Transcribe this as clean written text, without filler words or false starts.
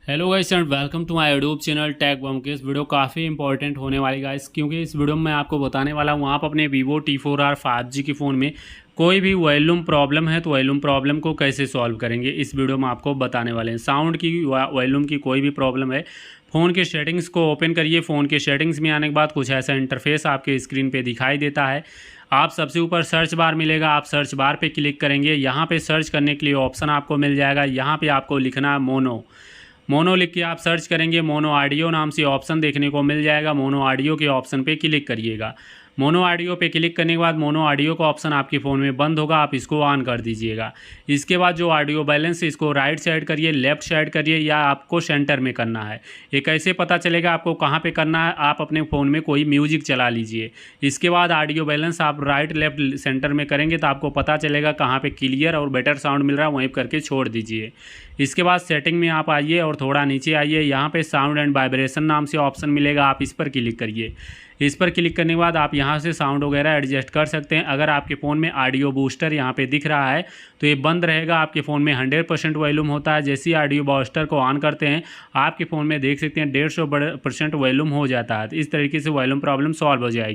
Hello guys and welcome to my YouTube channel tech bomb के। इस video काफ़ी important होने वाली गाइस, क्योंकि इस वीडियो में मैं आपको बताने वाला हूँ आप अपने वीवो T4R 5G के फ़ोन में कोई भी वॉल्यूम प्रॉब्लम है तो वॉल्यूम प्रॉब्लम को कैसे सॉल्व करेंगे, इस वीडियो में आपको बताने वाले हैं। साउंड की वॉल्यूम की कोई भी प्रॉब्लम है, फ़ोन के सेटिंग्स को ओपन करिए। फ़ोन के सेटिंग्स में आने के बाद कुछ ऐसा इंटरफेस आपके स्क्रीन पे दिखाई देता है। आप सबसे ऊपर सर्च बार मिलेगा, आप सर्च बार पे क्लिक करेंगे। यहाँ पे सर्च करने के लिए ऑप्शन आपको मिल जाएगा। यहाँ पे आपको लिखना है मोनो लिख के आप सर्च करेंगे। मोनो ऑडियो नाम से ऑप्शन देखने को मिल जाएगा। मोनो ऑडियो के ऑप्शन पे क्लिक करिएगा। मोनो ऑडियो पे क्लिक करने के बाद मोनो ऑडियो का ऑप्शन आपके फ़ोन में बंद होगा, आप इसको ऑन कर दीजिएगा। इसके बाद जो ऑडियो बैलेंस है इसको राइट साइड करिए, लेफ्ट साइड करिए, या आपको सेंटर में करना है। ये कैसे पता चलेगा आपको कहाँ पे करना है? आप अपने फ़ोन में कोई म्यूजिक चला लीजिए। इसके बाद ऑडियो बैलेंस आप राइट लेफ्ट सेंटर में करेंगे तो आपको पता चलेगा कहाँ पे क्लियर और बेटर साउंड मिल रहा है, वहीं करके छोड़ दीजिए। इसके बाद सेटिंग में आप आइए और थोड़ा नीचे आइए। यहाँ पे साउंड एंड वाइब्रेशन नाम से ऑप्शन मिलेगा, आप इस पर क्लिक करिए। इस पर क्लिक करने के बाद आप यहाँ से साउंड वगैरह एडजस्ट कर सकते हैं। अगर आपके फ़ोन में ऑडियो बूस्टर यहाँ पे दिख रहा है तो ये बंद रहेगा। आपके फ़ोन में 100% वॉल्यूम होता है। जैसे ही ऑडियो बूस्टर को ऑन करते हैं आपके फ़ोन में देख सकते हैं 150% वॉल्यूम हो जाता है। तो इस तरीके से वॉल्यूम प्रॉब्लम सॉल्व हो जाएगी।